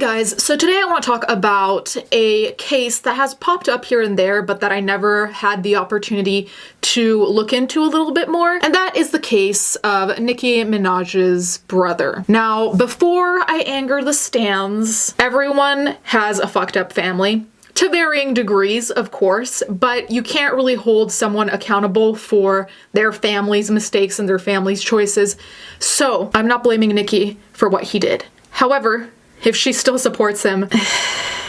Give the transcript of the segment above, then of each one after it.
guys, so today I want to talk about a case that has popped up here and there, but that I never had the opportunity to look into a little bit more, and that is the case of Nicki Minaj's brother. Now, before I anger the stans, everyone has a fucked up family. To varying degrees, of course, but you can't really hold someone accountable for their family's mistakes and their family's choices. So I'm not blaming Nicki for what he did. However, if she still supports him,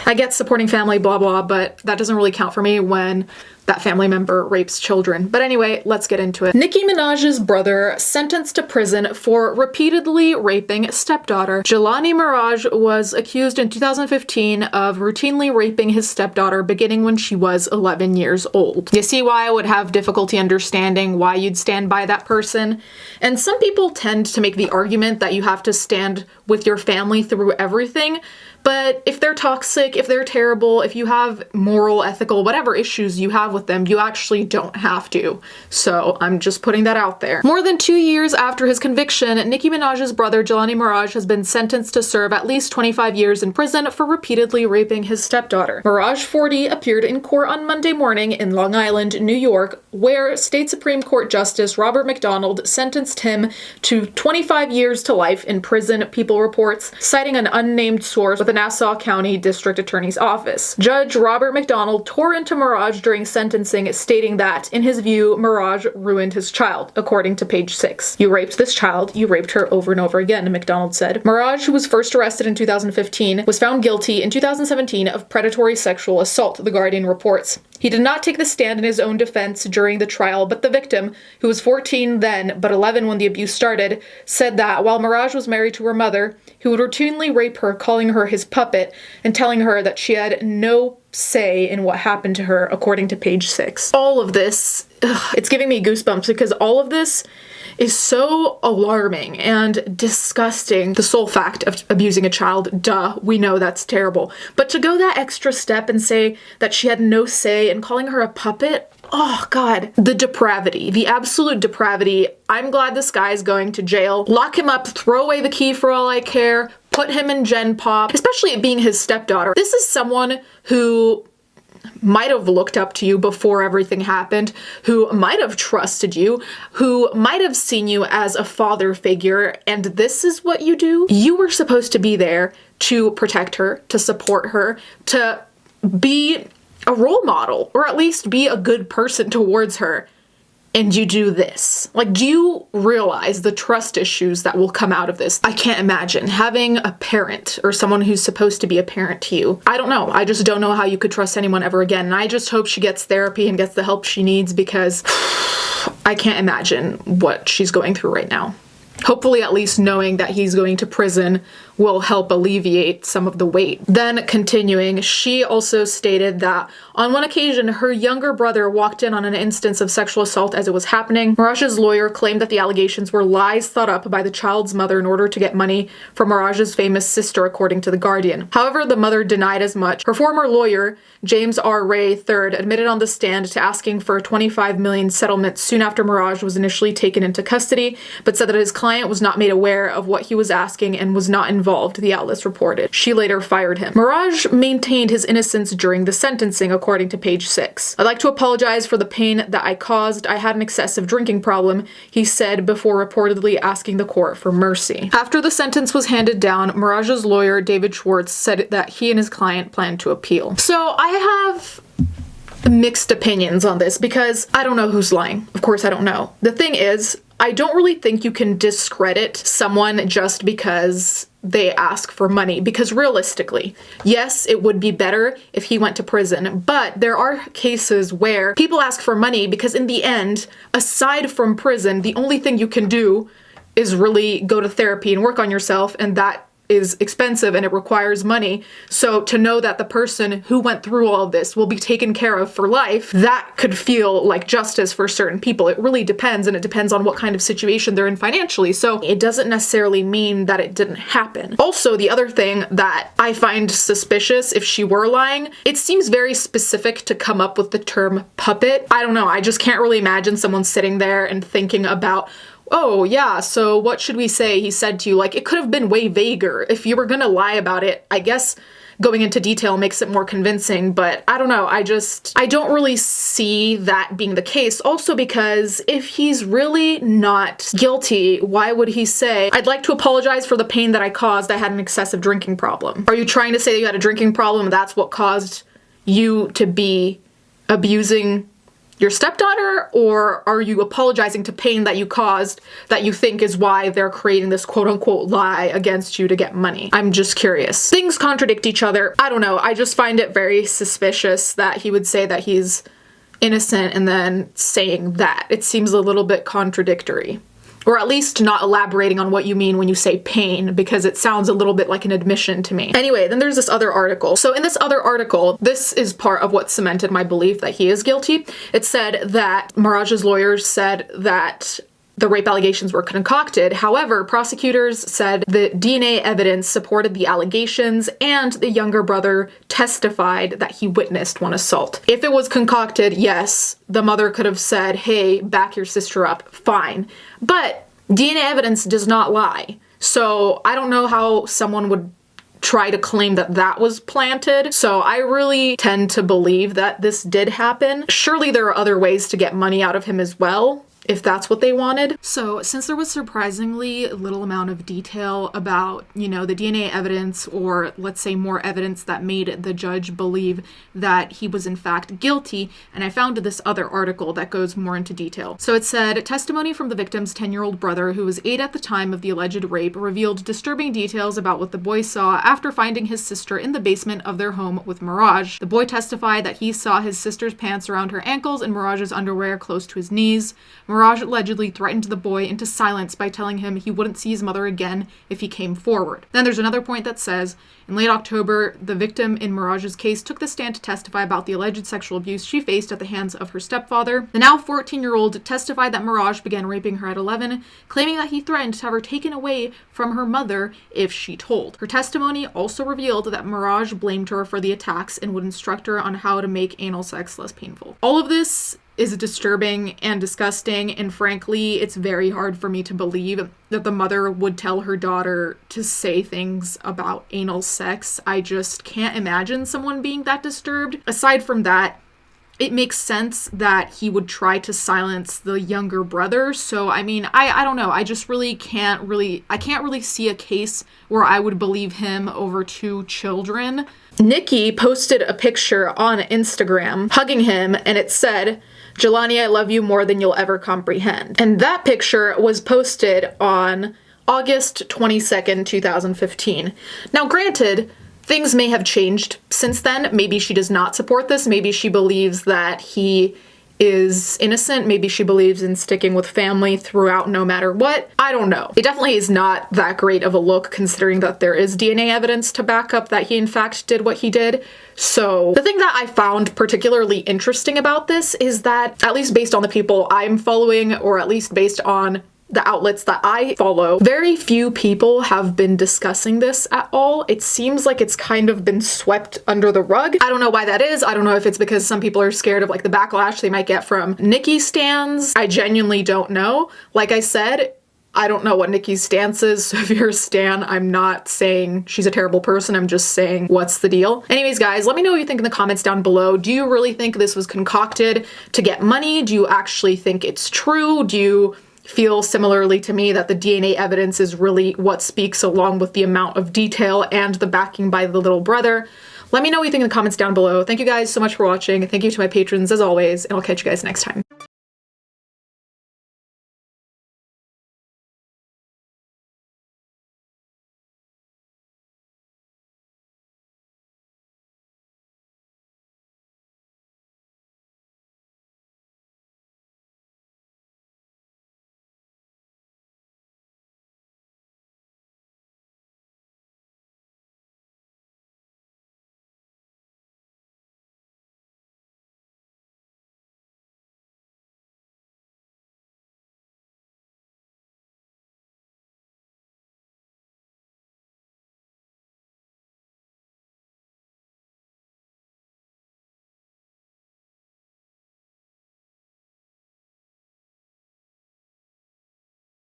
I get supporting family, blah, blah, but that doesn't really count for me when that family member rapes children. But anyway, let's get into it. Nicki Minaj's brother sentenced to prison for repeatedly raping stepdaughter. Jelani Mirage was accused in 2015 of routinely raping his stepdaughter beginning when she was 11 years old. You see why I would have difficulty understanding why you'd stand by that person? And some people tend to make the argument that you have to stand with your family through everything. But if they're toxic, if they're terrible, if you have moral, ethical, whatever issues you have with them, you actually don't have to. So I'm just putting that out there. More than 2 years after his conviction, Nicki Minaj's brother Jelani Mirage has been sentenced to serve at least 25 years in prison for repeatedly raping his stepdaughter. Mirage, 40, appeared in court on Monday morning in Long Island, New York, where State Supreme Court Justice Robert McDonald sentenced him to 25 years to life in prison, People reports, citing an unnamed source with the Nassau County District Attorney's Office. Judge Robert McDonald tore into Mirage during sentencing, stating that, in his view, Mirage ruined his child, according to page 6. You raped this child, you raped her over and over again, McDonald said. Mirage, who was first arrested in 2015, was found guilty in 2017 of predatory sexual assault, The Guardian reports. He did not take the stand in his own defense during the trial, but the victim, who was 14 then but 11 when the abuse started, said that while Mirage was married to her mother, he would routinely rape her, calling her his puppet and telling her that she had no say in what happened to her, according to page 6. All of this, it's giving me goosebumps because all of this is so alarming and disgusting. The sole fact of abusing a child, duh, we know that's terrible. But to go that extra step and say that she had no say and calling her a puppet, oh God, the depravity, the absolute depravity. I'm glad this guy's going to jail. Lock him up, throw away the key for all I care, put him in Gen Pop, especially it being his stepdaughter. This is someone who might have looked up to you before everything happened, who might have trusted you, who might have seen you as a father figure, and this is what you do? You were supposed to be there to protect her, to support her, to be a role model, or at least be a good person towards her. And you do this. Like, do you realize the trust issues that will come out of this? I can't imagine having a parent or someone who's supposed to be a parent to you. I don't know. I just don't know how you could trust anyone ever again. And I just hope she gets therapy and gets the help she needs because I can't imagine what she's going through right now. Hopefully at least knowing that he's going to prison will help alleviate some of the weight. Then continuing, she also stated that on one occasion, her younger brother walked in on an instance of sexual assault as it was happening. Mirage's lawyer claimed that the allegations were lies thought up by the child's mother in order to get money from Mirage's famous sister, according to The Guardian. However, the mother denied as much. Her former lawyer, James R. Ray III, admitted on the stand to asking for a $25 million settlement soon after Mirage was initially taken into custody, but said that his client was not made aware of what he was asking and was not involved, the outlets reported. She later fired him. Mirage maintained his innocence during the sentencing, according to page 6. I'd like to apologize for the pain that I caused. I had an excessive drinking problem, he said before reportedly asking the court for mercy. After the sentence was handed down, Mirage's lawyer, David Schwartz, said that he and his client planned to appeal. So I have mixed opinions on this because I don't know who's lying. Of course I don't know. The thing is, I don't really think you can discredit someone just because they ask for money, because realistically, yes, it would be better if he went to prison, but there are cases where people ask for money because in the end, aside from prison, the only thing you can do is really go to therapy and work on yourself, and that is expensive and it requires money. So to know that the person who went through all of this will be taken care of for life, that could feel like justice for certain people. It really depends, and it depends on what kind of situation they're in financially. So it doesn't necessarily mean that it didn't happen. Also, the other thing that I find suspicious, if she were lying, it seems very specific to come up with the term puppet. I don't know, I just can't really imagine someone sitting there and thinking about oh yeah, so what should we say he said to you? Like, it could have been way vaguer. If you were gonna lie about it, I guess going into detail makes it more convincing, but I don't know, I don't really see that being the case. Also because if he's really not guilty, why would he say, I'd like to apologize for the pain that I caused, I had an excessive drinking problem? Are you trying to say that you had a drinking problem and that's what caused you to be abusing your stepdaughter? Or are you apologizing to pain that you caused that you think is why they're creating this quote-unquote lie against you to get money? I'm just curious. Things contradict each other. I don't know. I just find it very suspicious that he would say that he's innocent and then saying that. It seems a little bit contradictory. Or at least not elaborating on what you mean when you say pain, because it sounds a little bit like an admission to me. Anyway, then there's this other article. So in this other article, this is part of what cemented my belief that he is guilty. It said that Miraj's lawyers said that the rape allegations were concocted. However, prosecutors said the DNA evidence supported the allegations and the younger brother testified that he witnessed one assault. If it was concocted, yes, the mother could have said, hey, back your sister up, fine. But DNA evidence does not lie. So I don't know how someone would try to claim that that was planted. So I really tend to believe that this did happen. Surely there are other ways to get money out of him as well, if that's what they wanted. So since there was surprisingly little amount of detail about, you know, the DNA evidence, or let's say more evidence that made the judge believe that he was in fact guilty, and I found this other article that goes more into detail. So it said, testimony from the victim's 10-year-old brother, who was 8 at the time of the alleged rape, revealed disturbing details about what the boy saw after finding his sister in the basement of their home with Miraj. The boy testified that he saw his sister's pants around her ankles and Miraj's underwear close to his knees. Miraj allegedly threatened the boy into silence by telling him he wouldn't see his mother again if he came forward. Then there's another point that says, in late October, the victim in Miraj's case took the stand to testify about the alleged sexual abuse she faced at the hands of her stepfather. The now 14-year-old testified that Miraj began raping her at 11, claiming that he threatened to have her taken away from her mother if she told. Her testimony also revealed that Miraj blamed her for the attacks and would instruct her on how to make anal sex less painful. All of this is disturbing and disgusting, and frankly, it's very hard for me to believe that the mother would tell her daughter to say things about anal sex. I just can't imagine someone being that disturbed. Aside from that, it makes sense that he would try to silence the younger brother. So, I mean, I don't know. I just really can't really see a case where I would believe him over 2 children. Nicki posted a picture on Instagram hugging him, and it said, "Jelani, I love you more than you'll ever comprehend." And that picture was posted on August 22nd, 2015. Now, granted, things may have changed since then. Maybe she does not support this. Maybe she believes that he is innocent. Maybe she believes in sticking with family throughout no matter what. I don't know. It definitely is not that great of a look considering that there is DNA evidence to back up that he in fact did what he did. So the thing that I found particularly interesting about this is that, at least based on the people I'm following, or at least based on the outlets that I follow, very few people have been discussing this at all. It seems like it's kind of been swept under the rug. I don't know why that is. I don't know if it's because some people are scared of like the backlash they might get from Nicki stans. I genuinely don't know. Like I said, I don't know what Nicki's stance is, so if you're a stan, I'm not saying she's a terrible person, I'm just saying what's the deal. Anyways, guys, let me know what you think in the comments down below. Do you really think this was concocted to get money? Do you actually think it's true? Do you feel similarly to me that the DNA evidence is really what speaks, along with the amount of detail and the backing by the little brother? Let me know what you think in the comments down below. Thank you guys so much for watching. Thank you to my patrons as always, and I'll catch you guys next time.